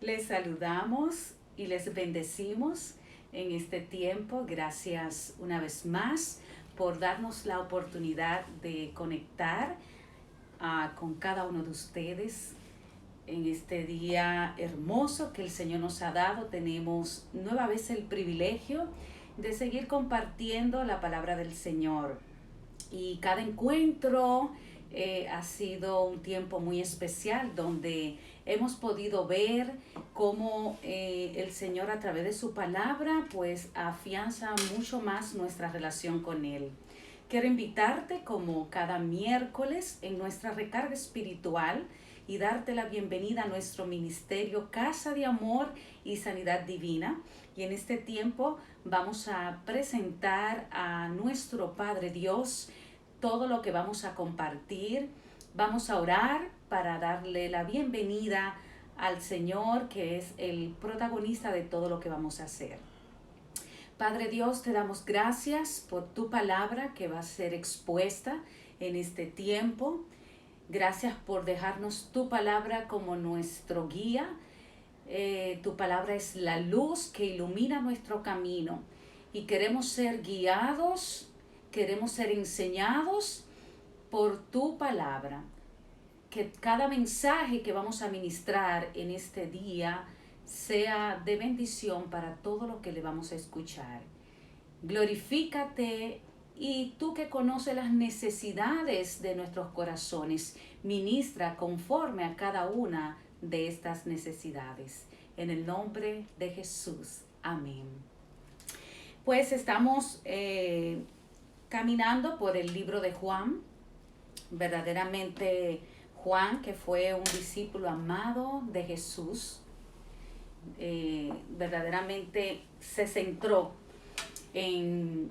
Les saludamos y les bendecimos en este tiempo. Gracias una vez más por darnos la oportunidad de conectar con cada uno de ustedes en este día hermoso que el Señor nos ha dado. Tenemos nueva vez el privilegio de seguir compartiendo la palabra del Señor. Y cada encuentro ha sido un tiempo muy especial donde hemos podido ver cómo el Señor a través de su palabra pues afianza mucho más nuestra relación con Él. Quiero invitarte como cada miércoles en nuestra recarga espiritual y darte la bienvenida a nuestro ministerio Casa de Amor y Sanidad Divina. Y en este tiempo vamos a presentar a nuestro Padre Dios todo lo que vamos a compartir. Vamos a orar para darle la bienvenida al Señor, que es el protagonista de todo lo que vamos a hacer. Padre Dios, te damos gracias por tu palabra que va a ser expuesta en este tiempo. Gracias por dejarnos tu palabra como nuestro guía. Tu palabra es la luz que ilumina nuestro camino y queremos ser guiados, queremos ser enseñados por tu palabra. Que cada mensaje que vamos a ministrar en este día sea de bendición para todo lo que le vamos a escuchar. Glorifícate y tú que conoces las necesidades de nuestros corazones, ministra conforme a cada una de estas necesidades. En el nombre de Jesús. Amén. Pues estamos caminando por el libro de Juan. Verdaderamente Juan, que fue un discípulo amado de Jesús, verdaderamente se centró en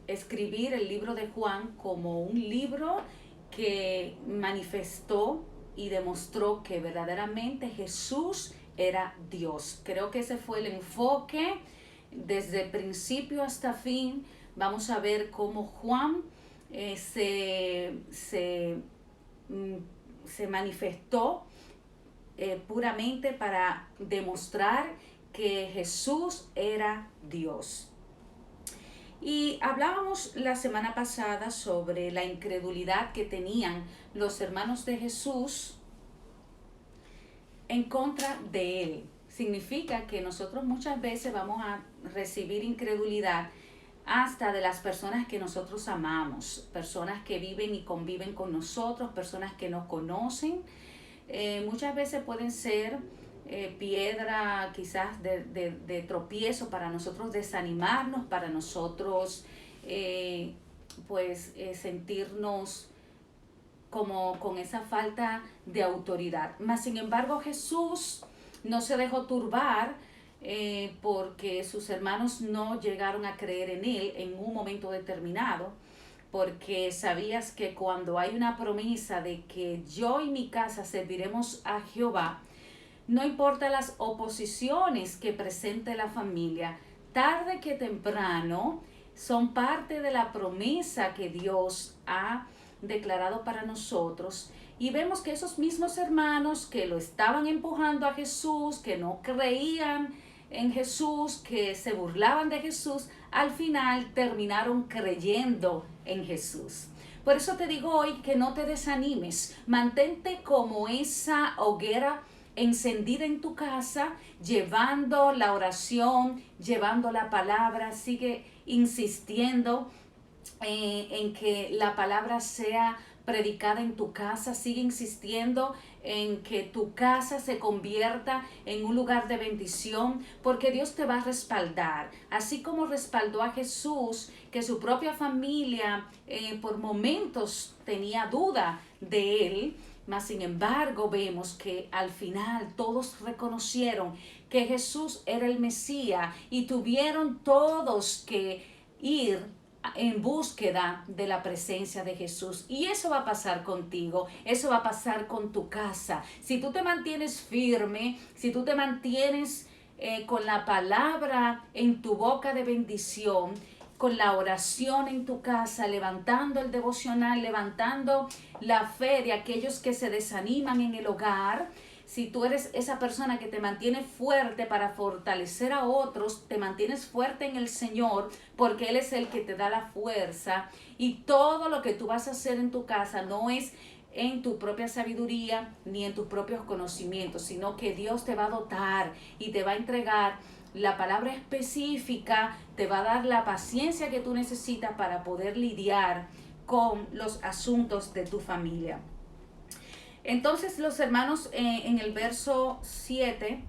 escribir el libro de Juan como un libro que manifestó y demostró que verdaderamente Jesús era Dios. Creo que ese fue el enfoque desde principio hasta fin. Vamos a ver cómo Juan se manifestó puramente para demostrar que Jesús era Dios. Y hablábamos la semana pasada sobre la incredulidad que tenían los hermanos de Jesús en contra de Él. Significa que nosotros muchas veces vamos a recibir incredulidad hasta de las personas que nosotros amamos, personas que viven y conviven con nosotros, personas que nos conocen. Muchas veces pueden ser piedra quizás de tropiezo para nosotros desanimarnos, para nosotros sentirnos como con esa falta de autoridad. Mas sin embargo Jesús no se dejó turbar porque sus hermanos no llegaron a creer en Él en un momento determinado, porque sabías que cuando hay una promesa de que yo y mi casa serviremos a Jehová, no importa las oposiciones que presente la familia, tarde que temprano son parte de la promesa que Dios ha declarado para nosotros. Y vemos que esos mismos hermanos que lo estaban empujando a Jesús, que no creían en Jesús, que se burlaban de Jesús, al final terminaron creyendo en Jesús. Por eso te digo hoy que no te desanimes, mantente como esa hoguera encendida en tu casa, llevando la oración, llevando la palabra, sigue insistiendo en que la palabra sea predicada en tu casa, sigue insistiendo en que tu casa se convierta en un lugar de bendición, porque Dios te va a respaldar, así como respaldó a Jesús, que su propia familia por momentos tenía duda de él. Mas sin embargo vemos que al final todos reconocieron que Jesús era el Mesías y tuvieron todos que ir en búsqueda de la presencia de Jesús. Y eso va a pasar contigo, eso va a pasar con tu casa. Si tú te mantienes firme, si tú te mantienes con la palabra en tu boca de bendición, con la oración en tu casa, levantando el devocional, levantando la fe de aquellos que se desaniman en el hogar, si tú eres esa persona que te mantiene fuerte para fortalecer a otros, te mantienes fuerte en el Señor, porque Él es el que te da la fuerza, y todo lo que tú vas a hacer en tu casa no es en tu propia sabiduría ni en tus propios conocimientos, sino que Dios te va a dotar y te va a entregar la palabra específica, te va a dar la paciencia que tú necesitas para poder lidiar con los asuntos de tu familia. Entonces los hermanos, en el verso 7,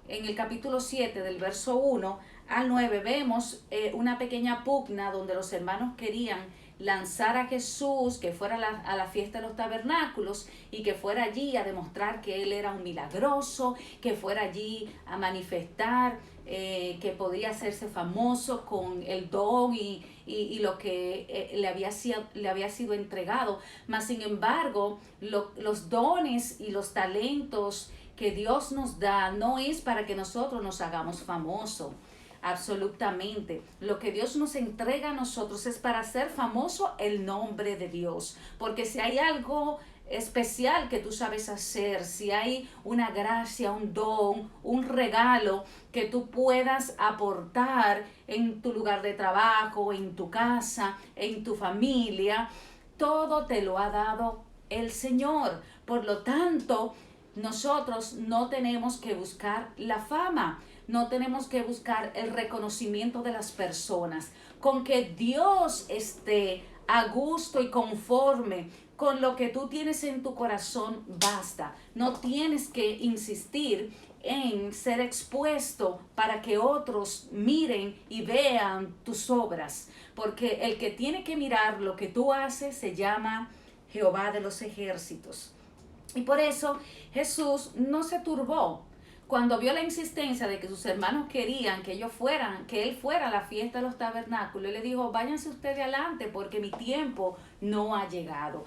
en el capítulo 7 del verso 1 al 9 vemos una pequeña pugna donde los hermanos querían lanzar a Jesús, que fuera a la fiesta de los tabernáculos y que fuera allí a demostrar que Él era un milagroso, que fuera allí a manifestar que podía hacerse famoso con el don y lo que le había sido entregado. Mas sin embargo, los dones y los talentos que Dios nos da no es para que nosotros nos hagamos famosos. Absolutamente. Lo que Dios nos entrega a nosotros es para hacer famoso el nombre de Dios. Porque si hay algo especial que tú sabes hacer, si hay una gracia, un don, un regalo que tú puedas aportar en tu lugar de trabajo, en tu casa, en tu familia, todo te lo ha dado el Señor. Por lo tanto, nosotros no tenemos que buscar la fama, no tenemos que buscar el reconocimiento de las personas. Con que Dios esté a gusto y conforme con lo que tú tienes en tu corazón, basta. No tienes que insistir en ser expuesto para que otros miren y vean tus obras, porque el que tiene que mirar lo que tú haces se llama Jehová de los ejércitos. Y por eso Jesús no se turbó cuando vio la insistencia de que sus hermanos querían que él fuera a la fiesta de los tabernáculos. Él le dijo: váyanse ustedes adelante porque mi tiempo no ha llegado.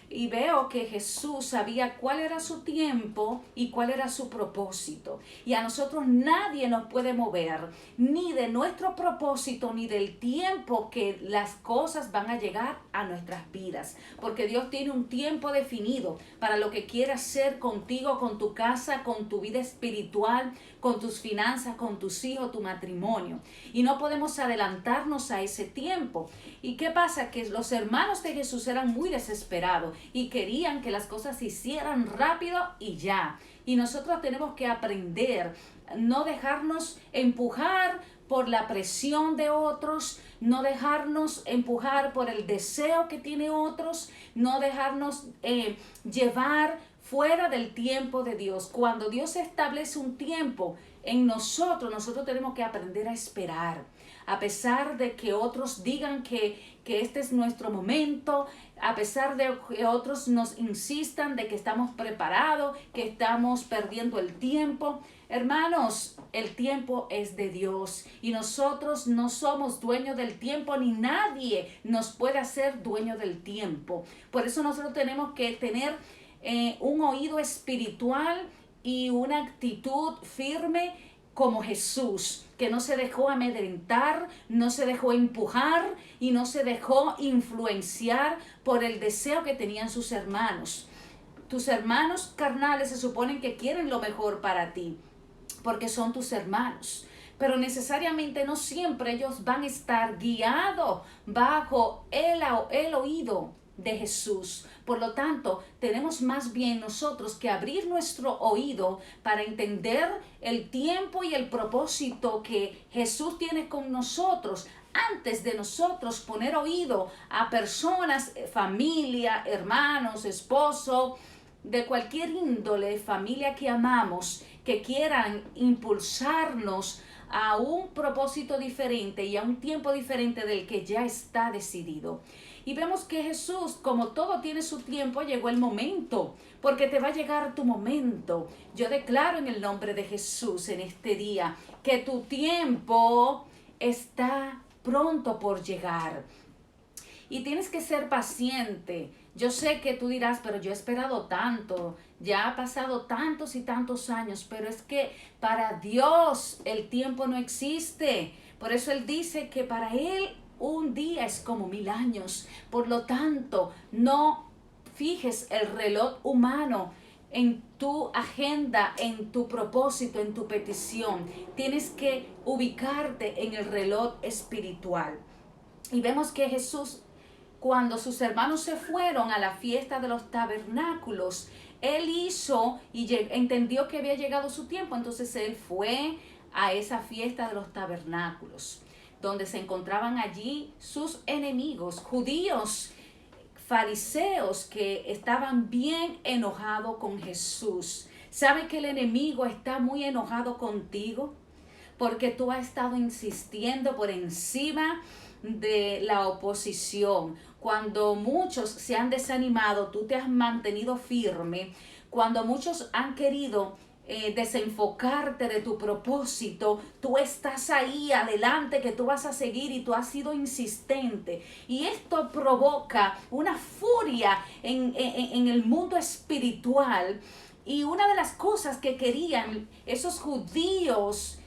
Y veo que Jesús sabía cuál era su tiempo y cuál era su propósito. Y a nosotros nadie nos puede mover ni de nuestro propósito ni del tiempo que las cosas van a llegar a nuestras vidas. Porque Dios tiene un tiempo definido para lo que quiere hacer contigo, con tu casa, con tu vida espiritual, con tus finanzas, con tus hijos, tu matrimonio. Y no podemos adelantarnos a ese tiempo. ¿Y qué pasa? Que los hermanos de Jesús eran muy desesperados y querían que las cosas se hicieran rápido y ya. Y nosotros tenemos que aprender, no dejarnos empujar por la presión de otros, no dejarnos empujar por el deseo que tiene otros, no dejarnos llevar fuera del tiempo de Dios. Cuando Dios establece un tiempo en nosotros, nosotros tenemos que aprender a esperar. A pesar de que otros digan que este es nuestro momento, a pesar de que otros nos insistan de que estamos preparados, que estamos perdiendo el tiempo. Hermanos, el tiempo es de Dios y nosotros no somos dueños del tiempo, ni nadie nos puede hacer dueño del tiempo. Por eso nosotros tenemos que tener un oído espiritual y una actitud firme como Jesús, que no se dejó amedrentar, no se dejó empujar y no se dejó influenciar por el deseo que tenían sus hermanos. Tus hermanos carnales se suponen que quieren lo mejor para ti, porque son tus hermanos. Pero necesariamente no siempre ellos van a estar guiados bajo el oído de Jesús. Por lo tanto, tenemos más bien nosotros que abrir nuestro oído para entender el tiempo y el propósito que Jesús tiene con nosotros, antes de nosotros poner oído a personas, familia, hermanos, esposo, de cualquier índole, familia que amamos, que quieran impulsarnos a un propósito diferente y a un tiempo diferente del que ya está decidido. Y vemos que Jesús, como todo tiene su tiempo, llegó el momento, porque te va a llegar tu momento. Yo declaro en el nombre de Jesús en este día que tu tiempo está pronto por llegar. Y tienes que ser paciente. Yo sé que tú dirás: pero yo he esperado tanto, ya ha pasado tantos y tantos años, pero es que para Dios el tiempo no existe. Por eso Él dice que para Él un día es como 1000 años. Por lo tanto, no fijes el reloj humano en tu agenda, en tu propósito, en tu petición. Tienes que ubicarte en el reloj espiritual. Y vemos que Jesús, cuando sus hermanos se fueron a la fiesta de los tabernáculos, él hizo y entendió que había llegado su tiempo. Entonces él fue a esa fiesta de los tabernáculos, donde se encontraban allí sus enemigos, judíos, fariseos, que estaban bien enojados con Jesús. ¿Sabe que el enemigo está muy enojado contigo? Porque tú has estado insistiendo por encima de la oposición. Cuando muchos se han desanimado, tú te has mantenido firme. Cuando muchos han querido desenfocarte de tu propósito, tú estás ahí adelante, que tú vas a seguir, y tú has sido insistente. Y esto provoca una furia en el mundo espiritual. Y una de las cosas que querían esos judíos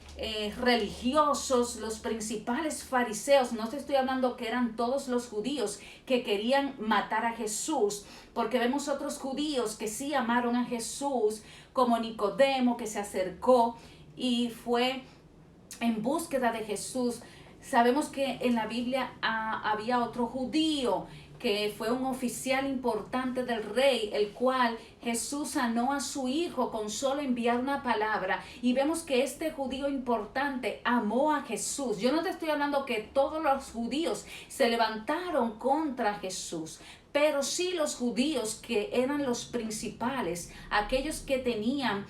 religiosos, los principales fariseos, no te estoy hablando que eran todos los judíos que querían matar a Jesús, porque vemos otros judíos que sí amaron a Jesús, como Nicodemo, que se acercó y fue en búsqueda de Jesús. Sabemos que en la Biblia había otro judío que fue un oficial importante del rey, el cual Jesús sanó a su hijo con solo enviar una palabra. Y vemos que este judío importante amó a Jesús. Yo no te estoy hablando que todos los judíos se levantaron contra Jesús, pero sí los judíos que eran los principales, aquellos que tenían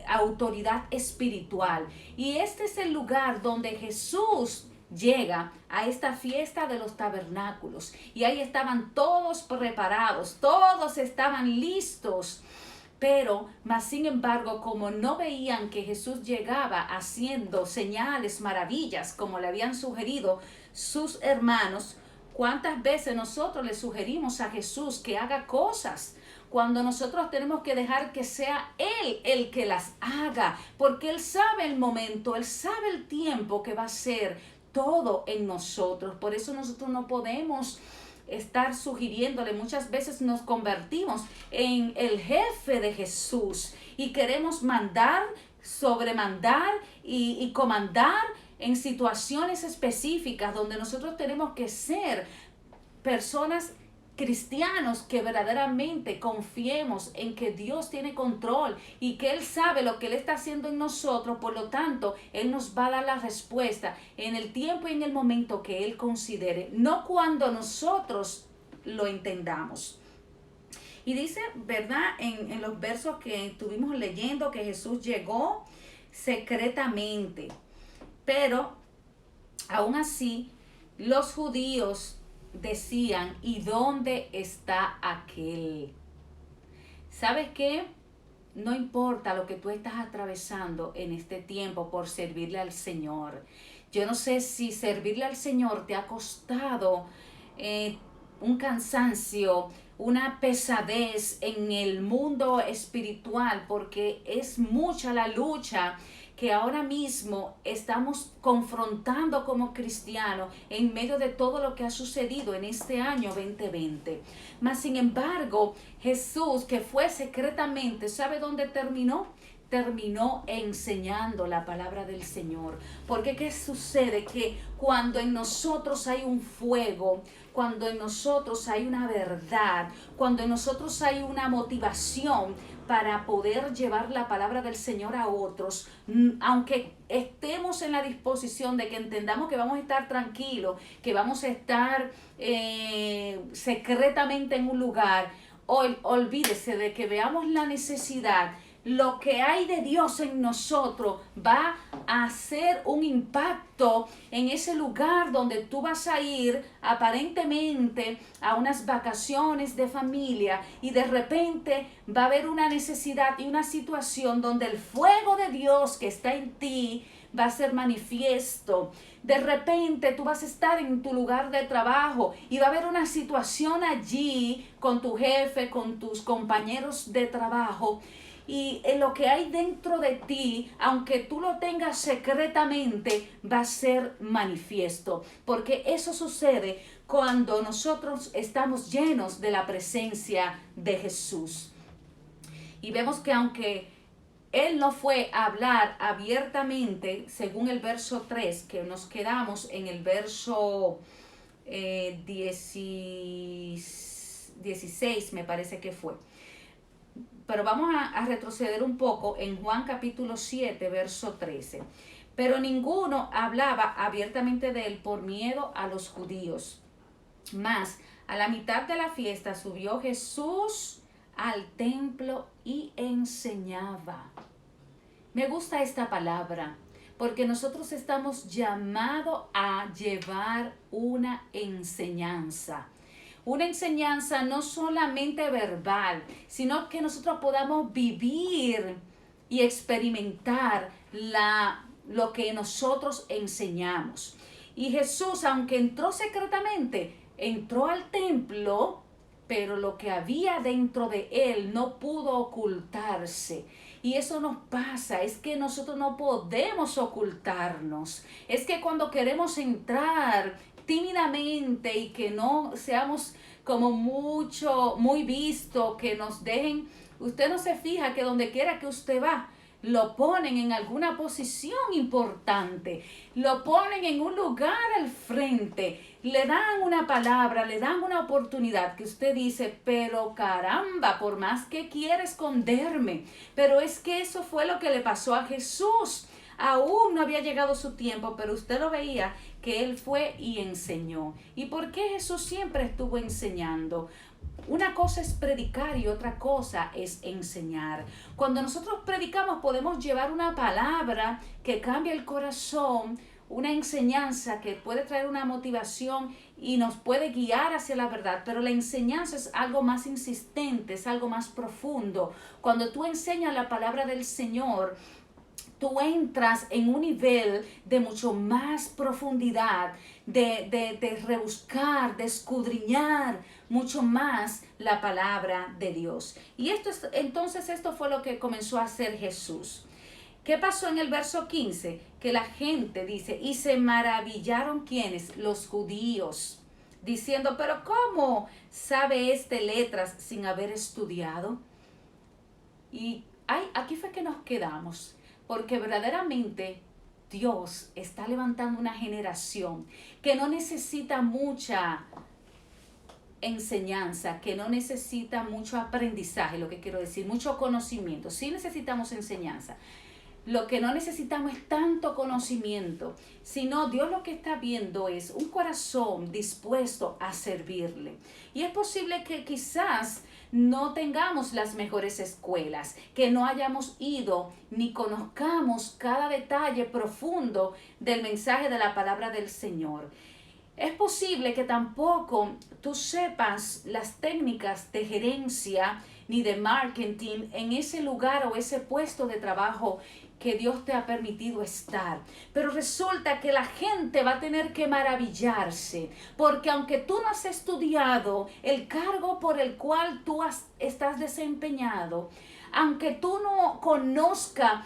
autoridad espiritual. Y este es el lugar donde Jesús llega a esta fiesta de los tabernáculos, y ahí estaban todos preparados, todos estaban listos. Pero, más sin embargo, como no veían que Jesús llegaba haciendo señales, maravillas, como le habían sugerido sus hermanos, ¿cuántas veces nosotros le sugerimos a Jesús que haga cosas, cuando nosotros tenemos que dejar que sea Él el que las haga? Porque Él sabe el momento, Él sabe el tiempo que va a ser todo en nosotros. Por eso nosotros no podemos estar sugiriéndole. Muchas veces nos convertimos en el jefe de Jesús y queremos mandar, sobremandar y comandar en situaciones específicas, donde nosotros tenemos que ser personas cristianos que verdaderamente confiemos en que Dios tiene control y que Él sabe lo que Él está haciendo en nosotros. Por lo tanto, Él nos va a dar la respuesta en el tiempo y en el momento que Él considere, no cuando nosotros lo entendamos. Y dice, ¿verdad? En los versos que estuvimos leyendo, que Jesús llegó secretamente, pero aún así los judíos decían, ¿y dónde está aquel? ¿Sabes qué? No importa lo que tú estás atravesando en este tiempo por servirle al Señor. Yo no sé si servirle al Señor te ha costado un cansancio, una pesadez en el mundo espiritual, porque es mucha la lucha que ahora mismo estamos confrontando como cristianos en medio de todo lo que ha sucedido en este año 2020. Mas sin embargo, Jesús, que fue secretamente, ¿sabe dónde terminó? Terminó enseñando la palabra del Señor. Porque ¿qué sucede? Que cuando en nosotros hay un fuego, cuando en nosotros hay una verdad, cuando en nosotros hay una motivación para poder llevar la palabra del Señor a otros, aunque estemos en la disposición de que entendamos que vamos a estar tranquilos, que vamos a estar secretamente en un lugar, olvídese de que veamos la necesidad. Lo que hay de Dios en nosotros va a hacer un impacto en ese lugar donde tú vas a ir aparentemente a unas vacaciones de familia, y de repente va a haber una necesidad y una situación donde el fuego de Dios que está en ti va a ser manifiesto. De repente tú vas a estar en tu lugar de trabajo y va a haber una situación allí con tu jefe, con tus compañeros de trabajo, y en lo que hay dentro de ti, aunque tú lo tengas secretamente, va a ser manifiesto, porque eso sucede cuando nosotros estamos llenos de la presencia de Jesús. Y vemos que aunque él no fue a hablar abiertamente, según el verso 3, que nos quedamos en el verso 16, me parece que fue. Pero vamos a retroceder un poco en Juan capítulo 7, verso 13. Pero ninguno hablaba abiertamente de él por miedo a los judíos. Mas a la mitad de la fiesta subió Jesús al templo y enseñaba. Me gusta esta palabra porque nosotros estamos llamados a llevar una enseñanza. Una enseñanza no solamente verbal, sino que nosotros podamos vivir y experimentar lo que nosotros enseñamos. Y Jesús, aunque entró secretamente, entró al templo, pero lo que había dentro de él no pudo ocultarse. Y eso nos pasa, es que nosotros no podemos ocultarnos. Es que cuando queremos entrar tímidamente y que no seamos como muy visto, que nos dejen, usted no se fija que donde quiera que usted va, lo ponen en alguna posición importante, lo ponen en un lugar al frente, le dan una palabra, le dan una oportunidad que usted dice, pero caramba, por más que quiera esconderme, pero es que eso fue lo que le pasó a Jesús. Aún no había llegado su tiempo, pero usted lo veía que él fue y enseñó. ¿Y por qué Jesús siempre estuvo enseñando? Una cosa es predicar y otra cosa es enseñar. Cuando nosotros predicamos podemos llevar una palabra que cambia el corazón, una enseñanza que puede traer una motivación y nos puede guiar hacia la verdad, pero la enseñanza es algo más insistente, es algo más profundo. Cuando tú enseñas la palabra del Señor, tú entras en un nivel de mucho más profundidad, de rebuscar, de escudriñar mucho más la palabra de Dios. Y entonces esto fue lo que comenzó a hacer Jesús. ¿Qué pasó en el verso 15? Que la gente dice, y se maravillaron ¿quiénes? Los judíos, diciendo, pero ¿cómo sabe este letras sin haber estudiado? Y aquí fue que nos quedamos. Porque verdaderamente Dios está levantando una generación que no necesita mucha enseñanza, que no necesita mucho aprendizaje, lo que quiero decir, mucho conocimiento. Sí necesitamos enseñanza. Lo que no necesitamos es tanto conocimiento, sino Dios lo que está viendo es un corazón dispuesto a servirle. Y es posible que quizás no tengamos las mejores escuelas, que no hayamos ido ni conozcamos cada detalle profundo del mensaje de la palabra del Señor. Es posible que tampoco tú sepas las técnicas de gerencia ni de marketing en ese lugar o ese puesto de trabajo que Dios te ha permitido estar. Pero resulta que la gente va a tener que maravillarse, porque aunque tú no has estudiado el cargo por el cual tú estás desempeñado, aunque tú no conozcas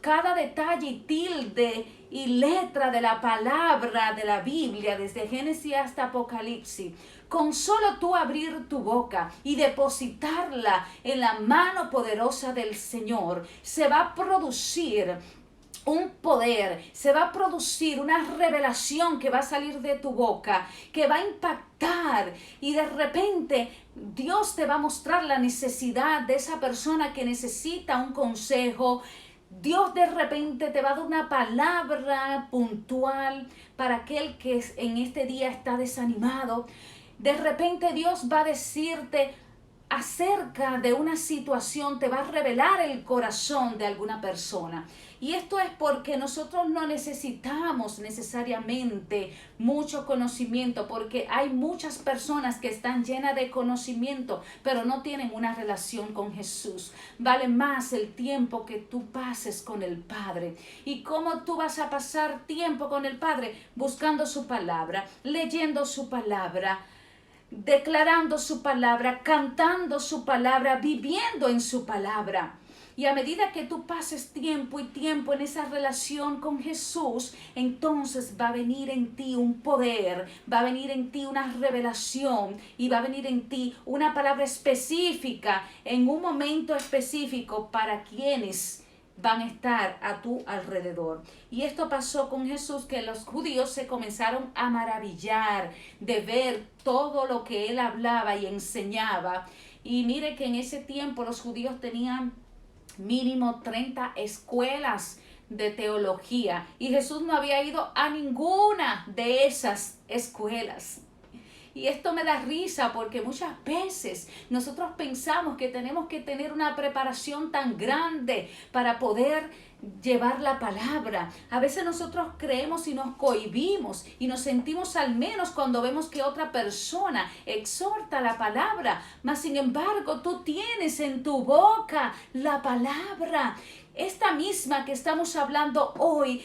cada detalle y tilde y letra de la palabra de la Biblia, desde Génesis hasta Apocalipsis, con solo tú abrir tu boca y depositarla en la mano poderosa del Señor, se va a producir un poder, se va a producir una revelación que va a salir de tu boca, que va a impactar, y de repente Dios te va a mostrar la necesidad de esa persona que necesita un consejo. Dios de repente te va a dar una palabra puntual para aquel que en este día está desanimado. De repente Dios va a decirte acerca de una situación, te va a revelar el corazón de alguna persona. Y esto es porque nosotros no necesitamos necesariamente mucho conocimiento, porque hay muchas personas que están llenas de conocimiento, pero no tienen una relación con Jesús. Vale más el tiempo que tú pases con el Padre. ¿Y cómo tú vas a pasar tiempo con el Padre? Buscando su palabra, leyendo su palabra, declarando su palabra, cantando su palabra, viviendo en su palabra. Y a medida que tú pases tiempo y tiempo en esa relación con Jesús, entonces va a venir en ti un poder, va a venir en ti una revelación y va a venir en ti una palabra específica en un momento específico para quienes van a estar a tu alrededor. Y esto pasó con Jesús, que los judíos se comenzaron a maravillar de ver todo lo que él hablaba y enseñaba. Y mire que en ese tiempo los judíos tenían mínimo 30 escuelas de teología y Jesús no había ido a ninguna de esas escuelas. Y esto me da risa porque muchas veces nosotros pensamos que tenemos que tener una preparación tan grande para poder llevar la palabra. A veces nosotros creemos y nos cohibimos y nos sentimos al menos cuando vemos que otra persona exhorta la palabra. Mas sin embargo, tú tienes en tu boca la palabra. Esta misma que estamos hablando hoy,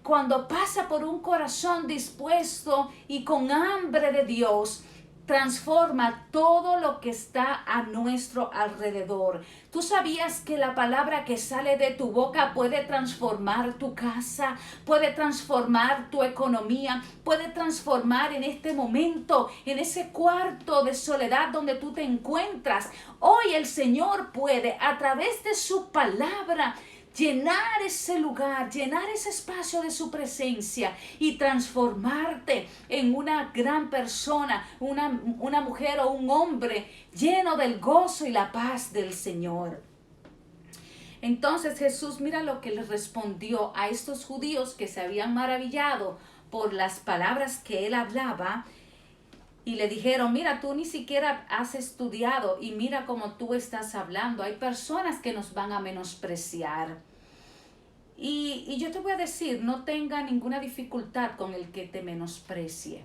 cuando pasa por un corazón dispuesto y con hambre de Dios, transforma todo lo que está a nuestro alrededor. ¿Tú sabías que la palabra que sale de tu boca puede transformar tu casa, puede transformar tu economía, puede transformar en este momento, en ese cuarto de soledad donde tú te encuentras? Hoy el Señor puede, a través de su palabra, llenar ese lugar, llenar ese espacio de su presencia y transformarte en una gran persona, una mujer o un hombre lleno del gozo y la paz del Señor. Entonces Jesús, mira lo que le respondió a estos judíos que se habían maravillado por las palabras que él hablaba. Y le dijeron, mira, tú ni siquiera has estudiado y mira cómo tú estás hablando. Hay personas que nos van a menospreciar. Y yo te voy a decir, no tenga ninguna dificultad con el que te menosprecie.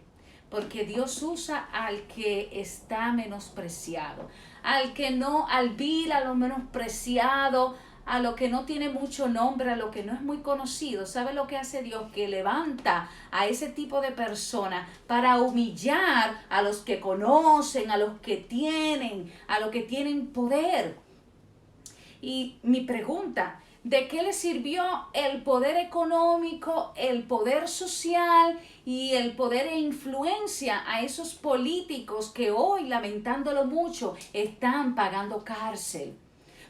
Porque Dios usa al que está menospreciado. Al que no, al vil, a lo menospreciado, a lo que no tiene mucho nombre, a lo que no es muy conocido. ¿Sabe lo que hace Dios? Que levanta a ese tipo de persona para humillar a los que conocen, a los que tienen, a los que tienen poder. Y mi pregunta, ¿de qué le sirvió el poder económico, el poder social y el poder e influencia a esos políticos que hoy, lamentándolo mucho, están pagando cárcel?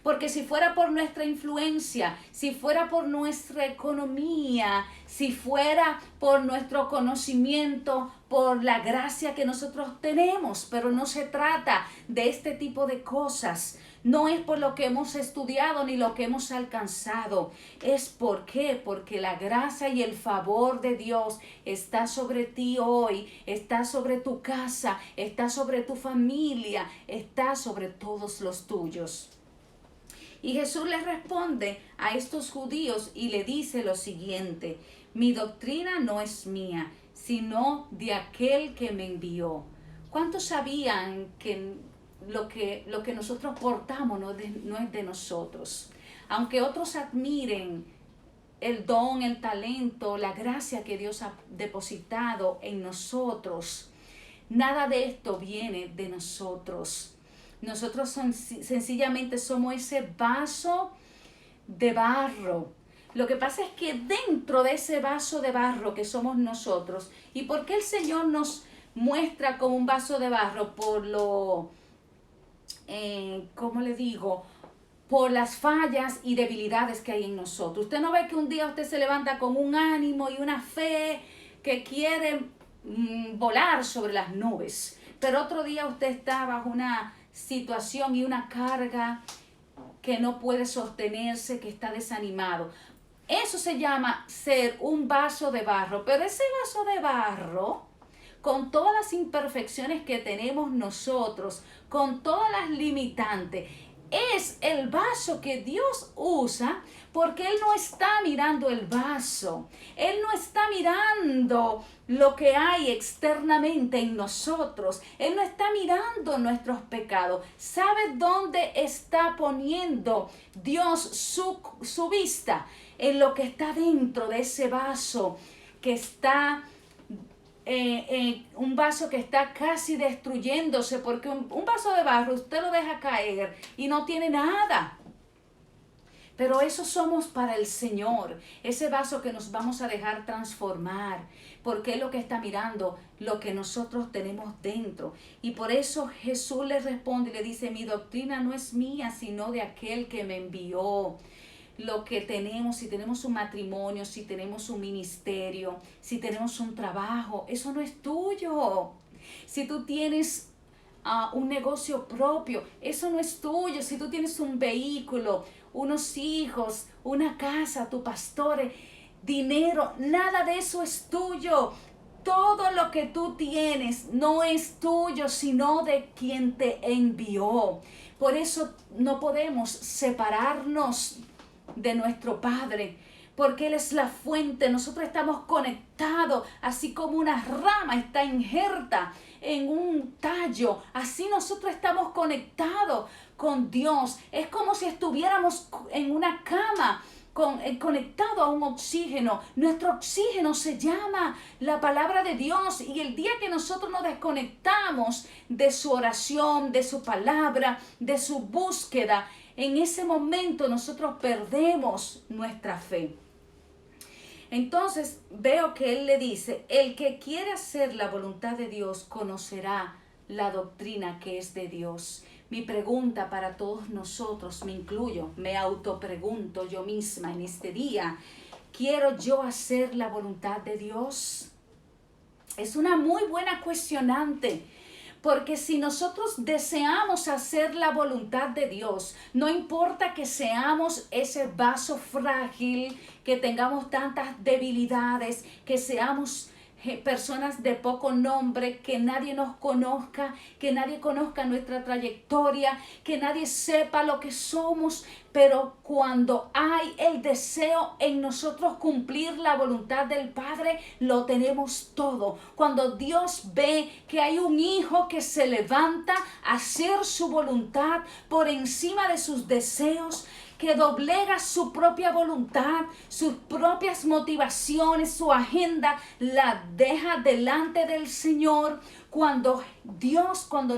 Porque si fuera por nuestra influencia, si fuera por nuestra economía, si fuera por nuestro conocimiento, por la gracia que nosotros tenemos, pero no se trata de este tipo de cosas. No es por lo que hemos estudiado ni lo que hemos alcanzado. Es ¿por qué? Porque la gracia y el favor de Dios está sobre ti hoy, está sobre tu casa, está sobre tu familia, está sobre todos los tuyos. Y Jesús les responde a estos judíos y le dice lo siguiente: mi doctrina no es mía, sino de aquel que me envió. ¿Cuántos sabían que lo que nosotros portamos no es de nosotros? Aunque otros admiren el don, el talento, la gracia que Dios ha depositado en nosotros, nada de esto viene de nosotros. Nosotros sencillamente somos ese vaso de barro. Lo que pasa es que dentro de ese vaso de barro que somos nosotros, ¿y por qué el Señor nos muestra como un vaso de barro? Por lo, ¿cómo le digo? Por las fallas y debilidades que hay en nosotros. Usted no ve que un día usted se levanta con un ánimo y una fe que quiere volar sobre las nubes, pero otro día usted está bajo una situación y una carga que no puede sostenerse, que está desanimado. Eso se llama ser un vaso de barro, pero ese vaso de barro, con todas las imperfecciones que tenemos nosotros, con todas las limitantes, es el vaso que Dios usa, porque Él no está mirando el vaso. Él no está mirando lo que hay externamente en nosotros. Él no está mirando nuestros pecados. ¿Sabe dónde está poniendo Dios su vista? En lo que está dentro de ese vaso que está un vaso que está casi destruyéndose, porque un vaso de barro usted lo deja caer y no tiene nada. Pero eso somos para el Señor, ese vaso que nos vamos a dejar transformar, porque es lo que está mirando, lo que nosotros tenemos dentro. Y por eso Jesús le responde y le dice, mi doctrina no es mía, sino de aquel que me envió. Lo que tenemos, si tenemos un matrimonio, si tenemos un ministerio, si tenemos un trabajo, eso no es tuyo. Si tú tienes un negocio propio, eso no es tuyo. Si tú tienes un vehículo, unos hijos, una casa, tu pastor, dinero, nada de eso es tuyo. Todo lo que tú tienes no es tuyo, sino de quien te envió. Por eso no podemos separarnos de nuestro Padre, porque Él es la fuente. Nosotros estamos conectados, así como una rama está injerta en un tallo, así nosotros estamos conectados con Dios. Es como si estuviéramos en una cama conectado a un oxígeno. Nuestro oxígeno se llama la palabra de Dios, y el día que nosotros nos desconectamos de su oración, de su palabra, de su búsqueda, en ese momento nosotros perdemos nuestra fe. Entonces veo que él le dice, el que quiere hacer la voluntad de Dios conocerá la doctrina que es de Dios. Mi pregunta para todos nosotros, me incluyo, me autopregunto yo misma en este día, ¿quiero yo hacer la voluntad de Dios? Es una muy buena cuestionante. Porque si nosotros deseamos hacer la voluntad de Dios, no importa que seamos ese vaso frágil, que tengamos tantas debilidades, que seamos personas de poco nombre, que nadie nos conozca, que nadie conozca nuestra trayectoria, que nadie sepa lo que somos, pero cuando hay el deseo en nosotros cumplir la voluntad del Padre, lo tenemos todo. Cuando Dios ve que hay un hijo que se levanta a hacer su voluntad por encima de sus deseos, que doblega su propia voluntad, sus propias motivaciones, su agenda, la deja delante del Señor. Cuando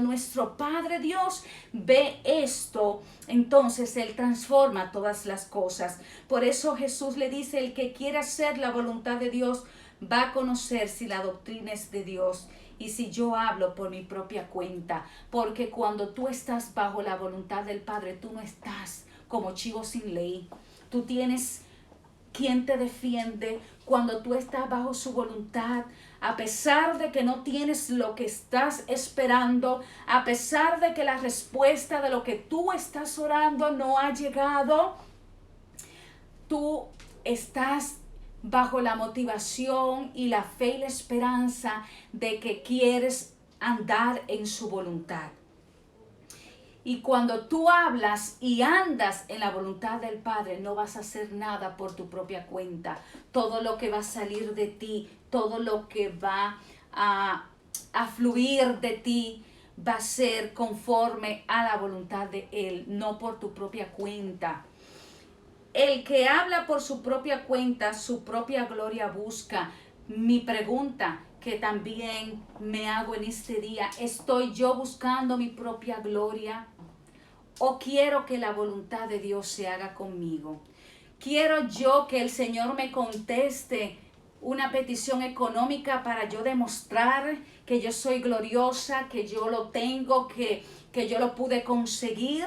nuestro Padre Dios ve esto, entonces Él transforma todas las cosas. Por eso Jesús le dice, el que quiera hacer la voluntad de Dios va a conocer si la doctrina es de Dios y si yo hablo por mi propia cuenta. Porque cuando tú estás bajo la voluntad del Padre, tú no estás como chivo sin ley. Tú tienes quien te defiende cuando tú estás bajo su voluntad. A pesar de que no tienes lo que estás esperando, a pesar de que la respuesta de lo que tú estás orando no ha llegado, tú estás bajo la motivación y la fe y la esperanza de que quieres andar en su voluntad. Y cuando tú hablas y andas en la voluntad del Padre, no vas a hacer nada por tu propia cuenta. Todo lo que va a salir de ti, todo lo que va a fluir de ti, va a ser conforme a la voluntad de Él, no por tu propia cuenta. El que habla por su propia cuenta, su propia gloria busca. Mi pregunta que también me hago en este día, ¿estoy yo buscando mi propia gloria? ¿O quiero que la voluntad de Dios se haga conmigo? ¿Quiero yo que el Señor me conteste una petición económica para yo demostrar que yo soy gloriosa, que yo lo tengo, que yo lo pude conseguir?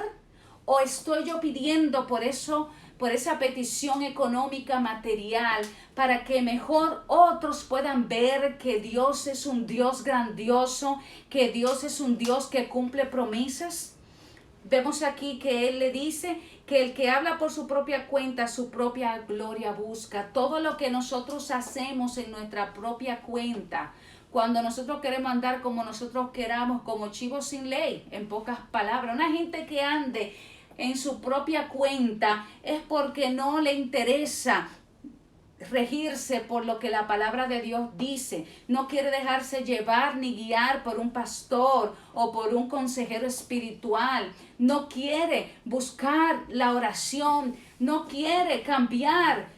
¿O estoy yo pidiendo por esa petición económica material, para que mejor otros puedan ver que Dios es un Dios grandioso, que Dios es un Dios que cumple promesas? Vemos aquí que Él le dice que el que habla por su propia cuenta, su propia gloria busca. Todo lo que nosotros hacemos en nuestra propia cuenta, cuando nosotros queremos andar como nosotros queramos, como chivos sin ley, en pocas palabras, una gente que ande en su propia cuenta es porque no le interesa regirse por lo que la palabra de Dios dice. No quiere dejarse llevar ni guiar por un pastor o por un consejero espiritual. No quiere buscar la oración. No quiere cambiar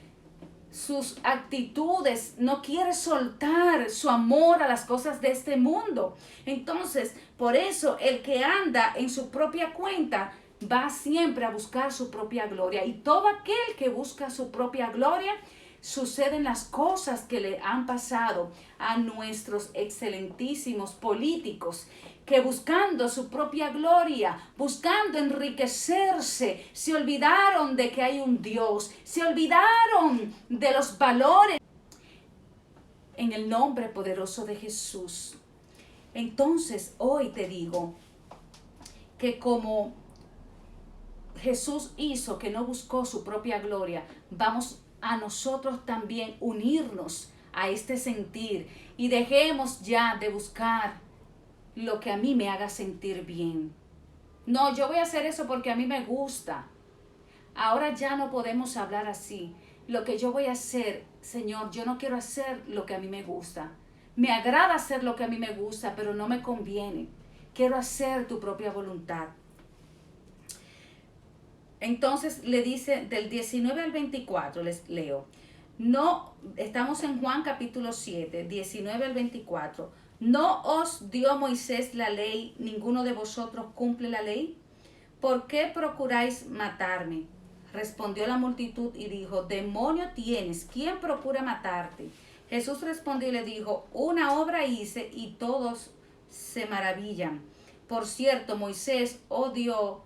sus actitudes. No quiere soltar su amor a las cosas de este mundo. Entonces, por eso el que anda en su propia cuenta va siempre a buscar su propia gloria. Y todo aquel que busca su propia gloria, suceden las cosas que le han pasado a nuestros excelentísimos políticos, que buscando su propia gloria, buscando enriquecerse, se olvidaron de que hay un Dios, se olvidaron de los valores en el nombre poderoso de Jesús. Entonces, hoy te digo que como Jesús hizo, que no buscó su propia gloria, vamos a nosotros también unirnos a este sentir y dejemos ya de buscar lo que a mí me haga sentir bien. No, yo voy a hacer eso porque a mí me gusta. Ahora ya no podemos hablar así. Lo que yo voy a hacer, Señor, yo no quiero hacer lo que a mí me gusta. Me agrada hacer lo que a mí me gusta, pero no me conviene. Quiero hacer tu propia voluntad. Entonces le dice del 19 al 24, les leo. No, estamos en Juan capítulo 7, 19 al 24. ¿No os dio Moisés la ley? ¿Ninguno de vosotros cumple la ley? ¿Por qué procuráis matarme? Respondió la multitud y dijo, demonio tienes, ¿quién procura matarte? Jesús respondió y le dijo, una obra hice y todos se maravillan. Por cierto, Moisés os dio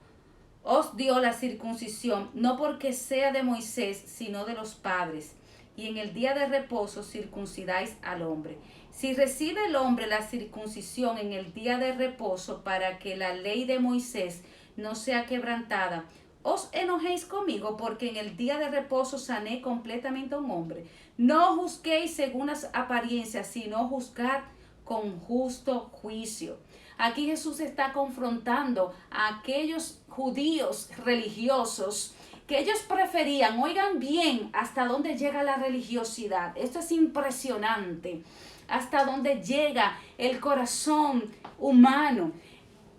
la circuncisión, no porque sea de Moisés, sino de los padres. Y en el día de reposo circuncidáis al hombre. Si recibe el hombre la circuncisión en el día de reposo para que la ley de Moisés no sea quebrantada, os enojéis conmigo porque en el día de reposo sané completamente a un hombre. No juzguéis según las apariencias, sino juzgad con justo juicio. Aquí Jesús está confrontando a aquellos judíos religiosos que ellos preferían, oigan bien, hasta dónde llega la religiosidad. Esto es impresionante, hasta dónde llega el corazón humano.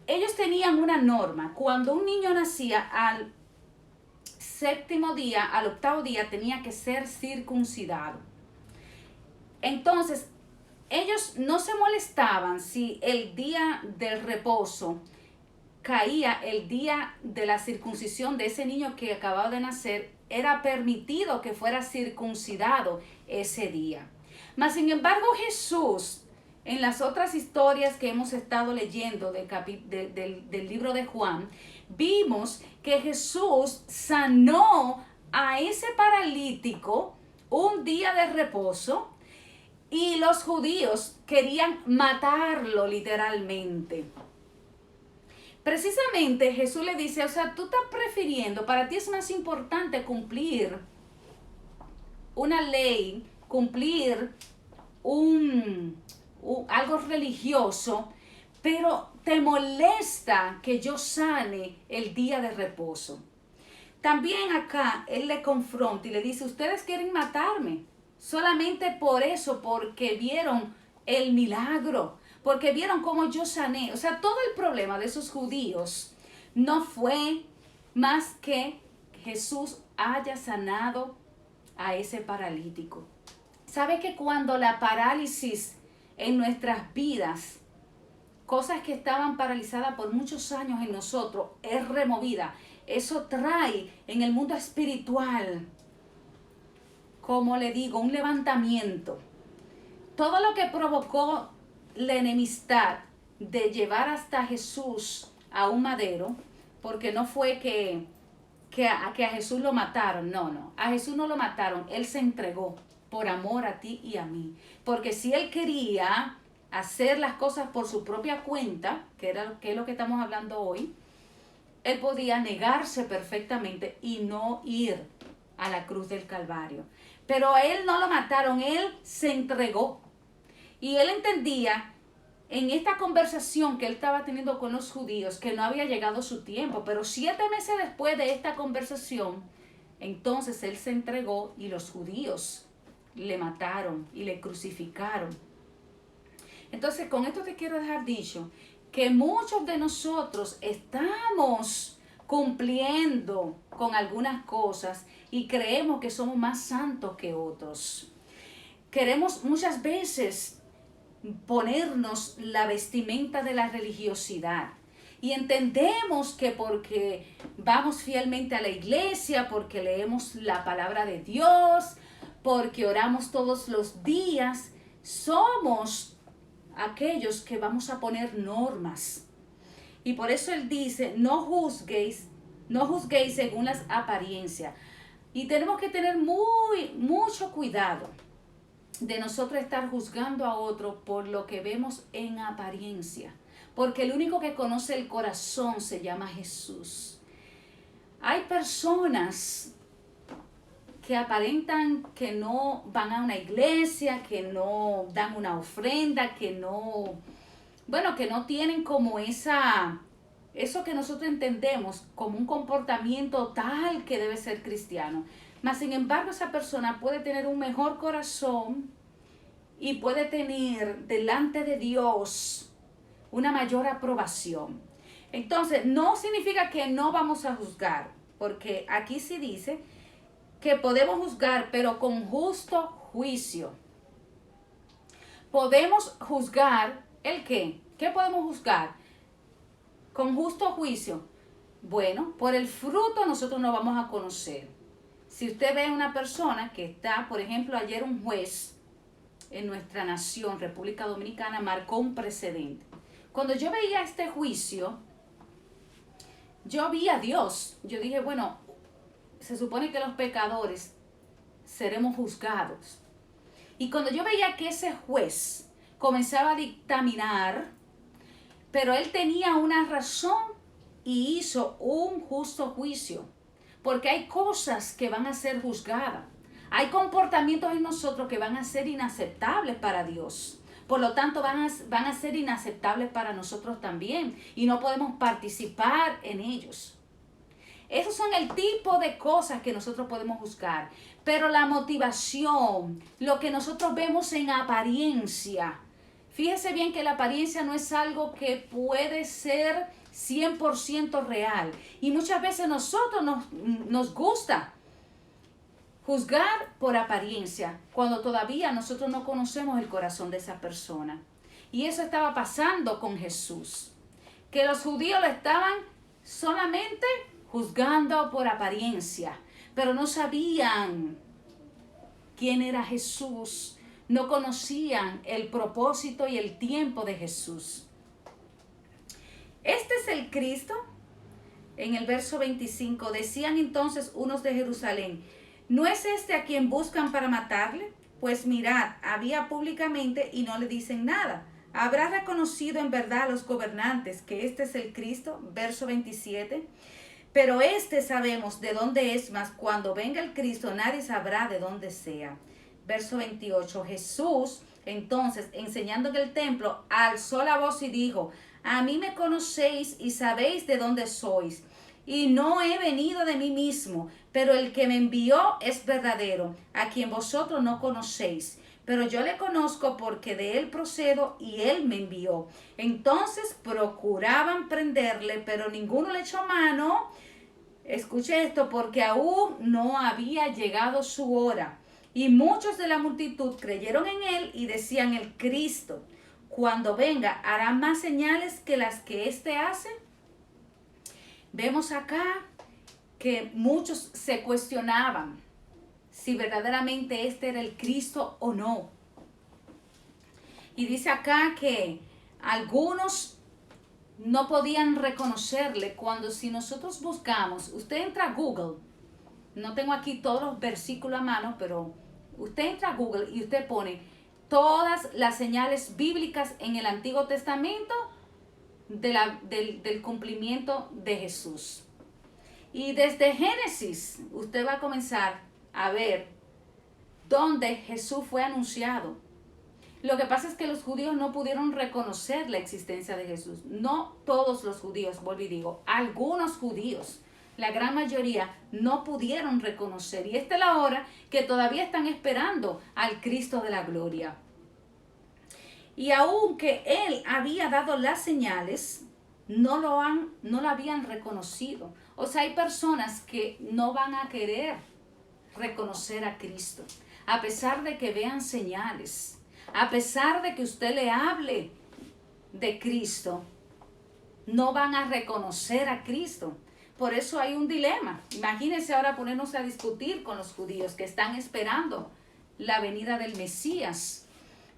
Ellos tenían una norma, cuando un niño nacía al séptimo día, al octavo día, tenía que ser circuncidado. Entonces, ellos no se molestaban si el día del reposo caía el día de la circuncisión de ese niño que acababa de nacer, era permitido que fuera circuncidado ese día. Mas, sin embargo, Jesús, en las otras historias que hemos estado leyendo del libro de Juan, vimos que Jesús sanó a ese paralítico un día de reposo y los judíos querían matarlo literalmente. Precisamente Jesús le dice, o sea, tú estás prefiriendo, para ti es más importante cumplir una ley, cumplir algo religioso, pero te molesta que yo sane el día de reposo. También acá él le confronta y le dice, ustedes quieren matarme solamente por eso, porque vieron el milagro, porque vieron cómo yo sané. O sea, todo el problema de esos judíos no fue más que Jesús haya sanado a ese paralítico. ¿Sabe que cuando la parálisis en nuestras vidas, cosas que estaban paralizadas por muchos años en nosotros, es removida? Eso trae en el mundo espiritual, como le digo, un levantamiento. Todo lo que provocó la enemistad de llevar hasta Jesús a un madero, porque no fue que a Jesús lo mataron, no, a Jesús no lo mataron, Él se entregó por amor a ti y a mí, porque si Él quería hacer las cosas por su propia cuenta, que es lo que estamos hablando hoy, Él podía negarse perfectamente y no ir a la cruz del Calvario. Pero a Él no lo mataron, Él se entregó. Y Él entendía en esta conversación que Él estaba teniendo con los judíos que no había llegado su tiempo. Pero 7 meses después de esta conversación, entonces Él se entregó y los judíos le mataron y le crucificaron. Entonces, con esto te quiero dejar dicho que muchos de nosotros estamos cumpliendo con algunas cosas y creemos que somos más santos que otros. Queremos muchas veces ponernos la vestimenta de la religiosidad Y entendemos que porque vamos fielmente a la iglesia, porque leemos la palabra de Dios, porque oramos todos los días, somos aquellos que vamos a poner normas. Y por eso él dice, no juzguéis según las apariencias. Y tenemos que tener mucho cuidado de nosotros estar juzgando a otro por lo que vemos en apariencia. Porque el único que conoce el corazón se llama Jesús. Hay personas que aparentan que no van a una iglesia, que no dan una ofrenda, que no tienen como eso que nosotros entendemos como un comportamiento tal que debe ser cristiano. Mas sin embargo, esa persona puede tener un mejor corazón y puede tener delante de Dios una mayor aprobación. Entonces, no significa que no vamos a juzgar, porque aquí sí dice que podemos juzgar, pero con justo juicio. Podemos juzgar ¿el qué? ¿Qué podemos juzgar? Con justo juicio. Bueno, por el fruto nosotros no vamos a conocer. Si usted ve a una persona que está, por ejemplo, ayer un juez en nuestra nación, República Dominicana, marcó un precedente. Cuando yo veía este juicio, yo vi a Dios. Yo dije, bueno, se supone que los pecadores seremos juzgados. Y cuando yo veía que ese juez comenzaba a dictaminar, pero él tenía una razón y hizo un justo juicio. Porque hay cosas que van a ser juzgadas. Hay comportamientos en nosotros que van a ser inaceptables para Dios. Por lo tanto, van a ser inaceptables para nosotros también. Y no podemos participar en ellos. Esos son el tipo de cosas que nosotros podemos juzgar. Pero la motivación, lo que nosotros vemos en apariencia. Fíjese bien que la apariencia no es algo que puede ser 100% real. Y muchas veces nosotros nos gusta juzgar por apariencia, cuando todavía nosotros no conocemos el corazón de esa persona. Y eso estaba pasando con Jesús. Que los judíos lo estaban solamente juzgando por apariencia, pero no sabían quién era Jesús, no conocían el propósito y el tiempo de Jesús. Este es el Cristo. En el verso 25 decían entonces unos de Jerusalén, ¿no es este a quien buscan para matarle? Pues mirad, había públicamente y no le dicen nada. ¿Habrá reconocido en verdad a los gobernantes que este es el Cristo? Verso 27. Pero este sabemos de dónde es, mas cuando venga el Cristo nadie sabrá de dónde sea. Verso 28. Jesús, entonces, enseñando en el templo, alzó la voz y dijo, a mí me conocéis y sabéis de dónde sois. Y no he venido de mí mismo, pero el que me envió es verdadero, a quien vosotros no conocéis. Pero yo le conozco porque de él procedo y él me envió. Entonces procuraban prenderle, pero ninguno le echó mano. Escuche esto, porque aún no había llegado su hora. Y muchos de la multitud creyeron en él y decían, el Cristo, cuando venga, hará más señales que las que éste hace. Vemos acá que muchos se cuestionaban si verdaderamente este era el Cristo o no. Y dice acá que algunos no podían reconocerle cuando si nosotros buscamos, usted entra a Google, no tengo aquí todos los versículos a mano, pero usted entra a Google y usted pone todas las señales bíblicas en el Antiguo Testamento del cumplimiento de Jesús. Y desde Génesis usted va a comenzar a ver dónde Jesús fue anunciado. Lo que pasa es que los judíos no pudieron reconocer la existencia de Jesús. No todos los judíos, vuelvo y digo, algunos judíos, la gran mayoría, no pudieron reconocer. Y esta es la hora que todavía están esperando al Cristo de la gloria. Y aunque él había dado las señales, no lo habían reconocido. O sea, hay personas que no van a querer reconocer a Cristo, a pesar de que vean señales, a pesar de que usted le hable de Cristo. no van a reconocer a Cristo. Por eso hay un dilema. Imagínense ahora ponernos a discutir con los judíos que están esperando la venida del Mesías,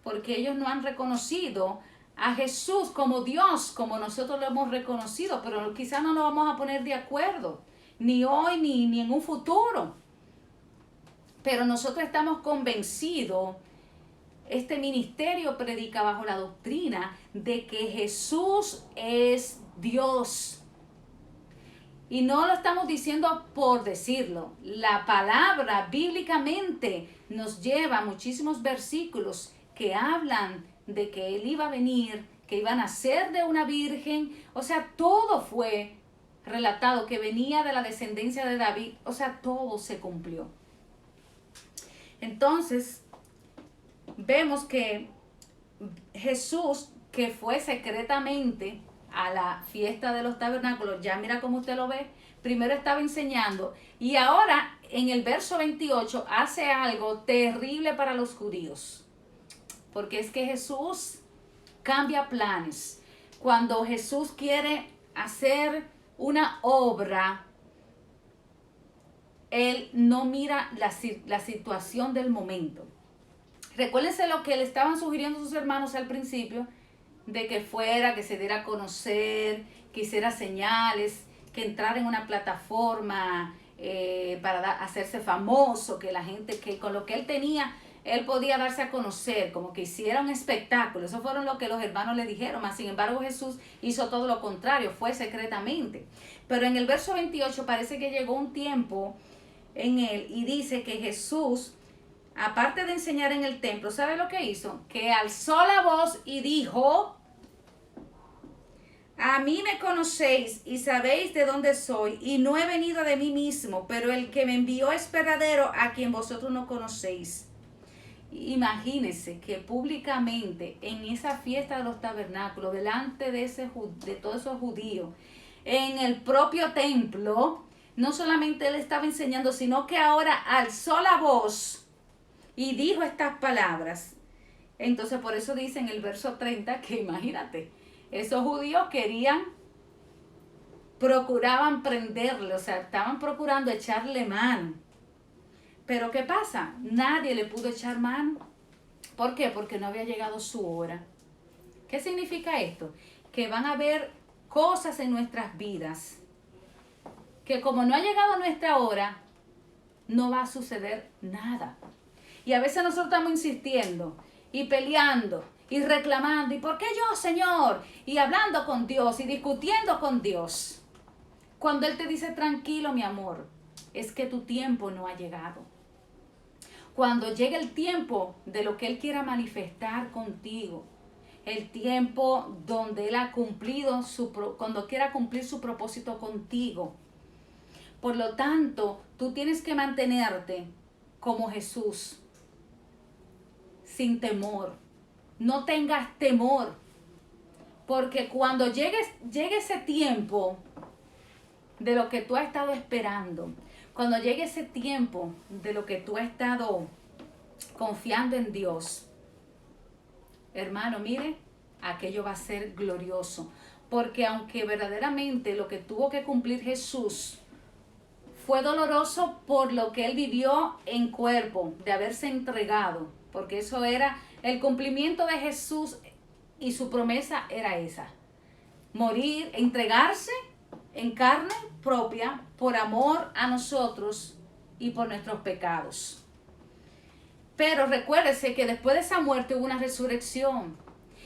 porque ellos no han reconocido a Jesús como Dios, como nosotros lo hemos reconocido, pero quizás no nos vamos a poner de acuerdo, ni hoy ni en un futuro. Pero nosotros estamos convencidos, este ministerio predica bajo la doctrina de que Jesús es Dios. Y no lo estamos diciendo por decirlo. La palabra bíblicamente nos lleva a muchísimos versículos que hablan de que Él iba a venir, que iba a nacer de una virgen. O sea, todo fue relatado, que venía de la descendencia de David. O sea, todo se cumplió. Entonces, vemos que Jesús, que fue secretamente a la fiesta de los tabernáculos, ya mira cómo usted lo ve, primero estaba enseñando y ahora en el verso 28 hace algo terrible para los judíos, porque es que Jesús cambia planes. Cuando Jesús quiere hacer una obra, Él no mira la situación del momento. Recuérdense lo que le estaban sugiriendo sus hermanos al principio, de que fuera, que se diera a conocer, que hiciera señales, que entrara en una plataforma para hacerse famoso, que la gente, que con lo que él tenía, él podía darse a conocer, como que hiciera un espectáculo. Eso fueron lo que los hermanos le dijeron, mas sin embargo Jesús hizo todo lo contrario, fue secretamente. Pero en el verso 28 parece que llegó un tiempo en él y dice que Jesús, aparte de enseñar en el templo, ¿sabe lo que hizo? Que alzó la voz y dijo: a mí me conocéis y sabéis de dónde soy, y no he venido de mí mismo, pero el que me envió es verdadero, a quien vosotros no conocéis. Imagínense que públicamente en esa fiesta de los tabernáculos, delante de todos esos judíos, en el propio templo, no solamente él estaba enseñando, sino que ahora alzó la voz y dijo estas palabras. Entonces por eso dice en el verso 30 que imagínate, esos judíos procuraban prenderle, o sea, estaban procurando echarle mano. Pero ¿qué pasa? Nadie le pudo echar mano. ¿Por qué? Porque no había llegado su hora. ¿Qué significa esto? Que van a haber cosas en nuestras vidas que como no ha llegado nuestra hora, no va a suceder nada. Y a veces nosotros estamos insistiendo y peleando y reclamando, ¿y por qué yo, Señor? Y hablando con Dios y discutiendo con Dios. Cuando Él te dice, tranquilo, mi amor, es que tu tiempo no ha llegado. Cuando llegue el tiempo de lo que Él quiera manifestar contigo, el tiempo donde Él ha cumplido cuando quiera cumplir su propósito contigo. Por lo tanto, tú tienes que mantenerte como Jesús, sin temor. No tengas temor, porque cuando llegue ese tiempo de lo que tú has estado esperando, cuando llegue ese tiempo de lo que tú has estado confiando en Dios, hermano, mire, aquello va a ser glorioso, porque aunque verdaderamente lo que tuvo que cumplir Jesús fue doloroso por lo que Él vivió en cuerpo, de haberse entregado, porque eso era el cumplimiento de Jesús y su promesa era esa: morir, entregarse en carne propia por amor a nosotros y por nuestros pecados. Pero recuérdese que después de esa muerte hubo una resurrección.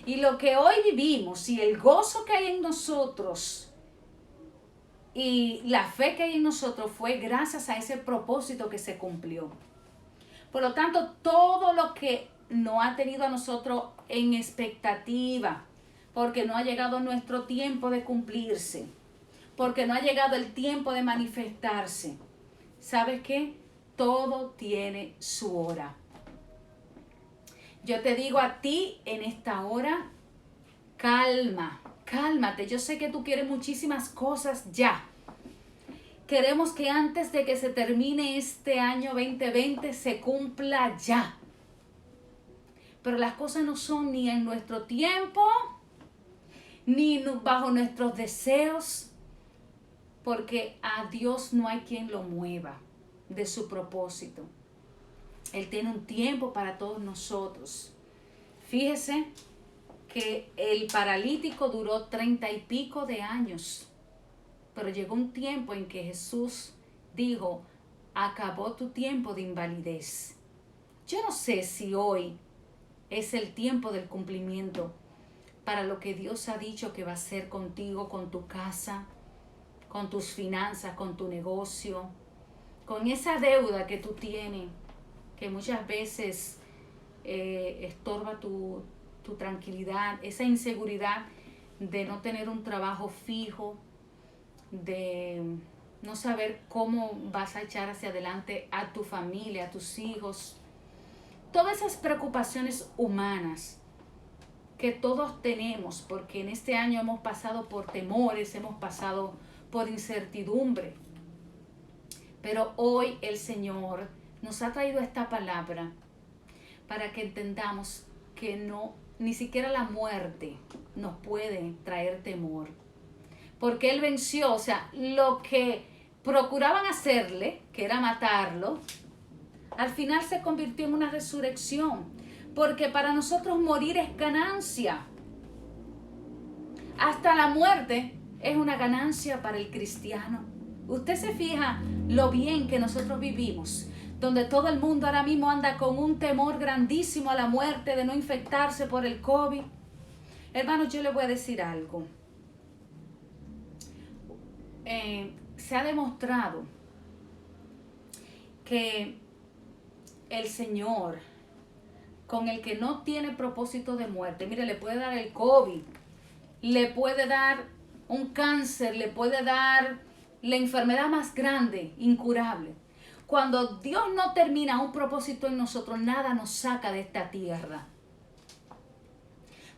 Y lo que hoy vivimos y el gozo que hay en nosotros y la fe que hay en nosotros fue gracias a ese propósito que se cumplió. Por lo tanto, todo lo que no ha tenido a nosotros en expectativa, porque no ha llegado nuestro tiempo de cumplirse, porque no ha llegado el tiempo de manifestarse, ¿sabes qué? Todo tiene su hora. Yo te digo a ti en esta hora, cálmate. Yo sé que tú quieres muchísimas cosas ya. Queremos que antes de que se termine este año 2020 se cumpla ya. Pero las cosas no son ni en nuestro tiempo, ni bajo nuestros deseos, porque a Dios no hay quien lo mueva de su propósito. Él tiene un tiempo para todos nosotros. Fíjese que el paralítico duró 30 y pico de años, pero llegó un tiempo en que Jesús dijo: acabó tu tiempo de invalidez. Yo no sé si hoy es el tiempo del cumplimiento para lo que Dios ha dicho que va a hacer contigo, con tu casa, con tus finanzas, con tu negocio, con esa deuda que tú tienes, que muchas veces estorba tu tranquilidad, esa inseguridad de no tener un trabajo fijo, de no saber cómo vas a echar hacia adelante a tu familia, a tus hijos. Todas esas preocupaciones humanas que todos tenemos, porque en este año hemos pasado por temores, hemos pasado por incertidumbre. Pero hoy el Señor nos ha traído esta palabra para que entendamos que no, ni siquiera la muerte nos puede traer temor. Porque Él venció, o sea, lo que procuraban hacerle, que era matarlo, al final se convirtió en una resurrección. Porque para nosotros morir es ganancia. Hasta la muerte es una ganancia para el cristiano. Usted se fija lo bien que nosotros vivimos, donde todo el mundo ahora mismo anda con un temor grandísimo a la muerte, de no infectarse por el COVID. Hermanos, yo le voy a decir algo. Se ha demostrado que el Señor, con el que no tiene propósito de muerte, mire, le puede dar el COVID, le puede dar un cáncer, le puede dar la enfermedad más grande, incurable. Cuando Dios no termina un propósito en nosotros, nada nos saca de esta tierra.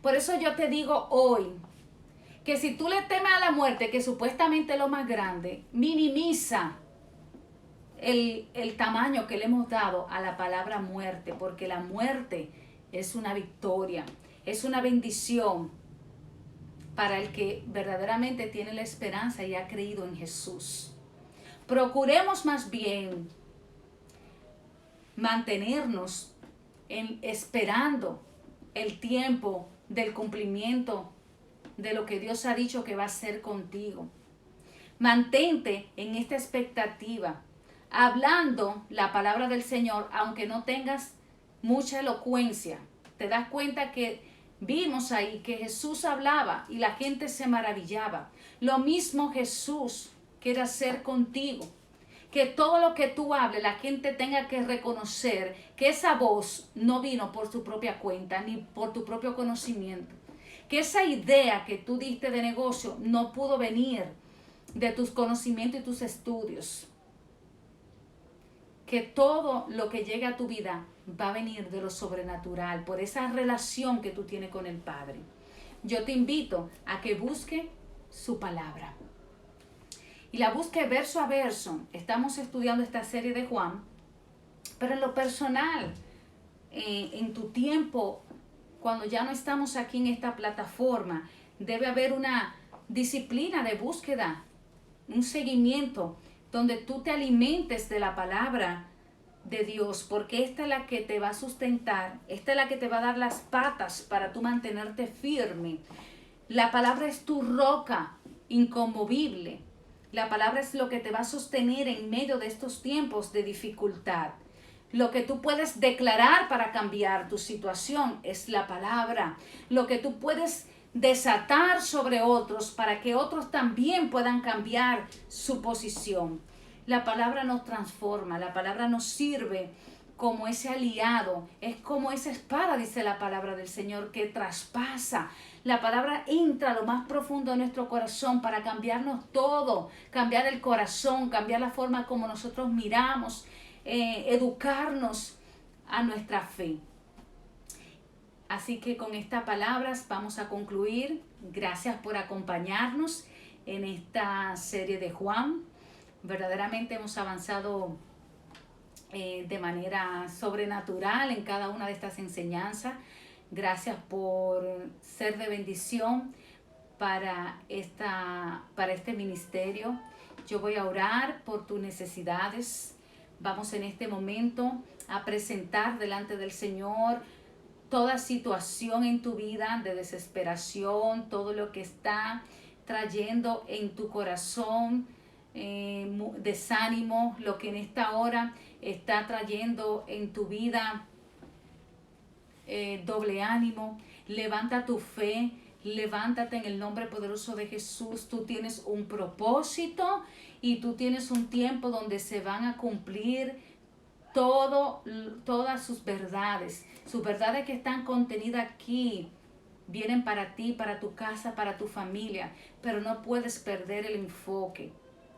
Por eso yo te digo hoy que si tú le temes a la muerte, que supuestamente es lo más grande, minimiza el tamaño que le hemos dado a la palabra muerte, porque la muerte es una victoria, es una bendición para el que verdaderamente tiene la esperanza y ha creído en Jesús. Procuremos más bien mantenernos esperando el tiempo del cumplimiento de lo que Dios ha dicho que va a hacer contigo. Mantente en esta expectativa, hablando la palabra del Señor, aunque no tengas mucha elocuencia. Te das cuenta que vimos ahí que Jesús hablaba y la gente se maravillaba. Lo mismo Jesús quiere hacer contigo. Que todo lo que tú hables, la gente tenga que reconocer que esa voz no vino por tu propia cuenta ni por tu propio conocimiento. Que esa idea que tú diste de negocio no pudo venir de tus conocimientos y tus estudios. Que todo lo que llegue a tu vida va a venir de lo sobrenatural, por esa relación que tú tienes con el Padre. Yo te invito a que busque su palabra. Y la busque verso a verso. Estamos estudiando esta serie de Juan, pero en lo personal, en tu tiempo, cuando ya no estamos aquí en esta plataforma, debe haber una disciplina de búsqueda, un seguimiento, donde tú te alimentes de la palabra de Dios, porque esta es la que te va a sustentar, esta es la que te va a dar las patas para tú mantenerte firme. La palabra es tu roca inconmovible. La palabra es lo que te va a sostener en medio de estos tiempos de dificultad. Lo que tú puedes declarar para cambiar tu situación es la palabra. Lo que tú puedes desatar sobre otros para que otros también puedan cambiar su posición. La palabra nos transforma, la palabra nos sirve como ese aliado, es como esa espada, dice la palabra del Señor, que traspasa. La palabra entra a lo más profundo de nuestro corazón para cambiarnos todo, cambiar el corazón, cambiar la forma como nosotros miramos, educarnos a nuestra fe. Así que con estas palabras vamos a concluir. Gracias por acompañarnos en esta serie de Juan. Verdaderamente hemos avanzado de manera sobrenatural en cada una de estas enseñanzas. Gracias por ser de bendición para este ministerio. Yo voy a orar por tus necesidades. Vamos en este momento a presentar delante del Señor toda situación en tu vida de desesperación, todo lo que está trayendo en tu corazón desánimo, lo que en esta hora está trayendo en tu vida doble ánimo. Levanta tu fe, levántate en el nombre poderoso de Jesús. Tú tienes un propósito y tú tienes un tiempo donde se van a cumplir todas sus verdades que están contenidas aquí. Vienen para ti, para tu casa, para tu familia, pero no puedes perder el enfoque.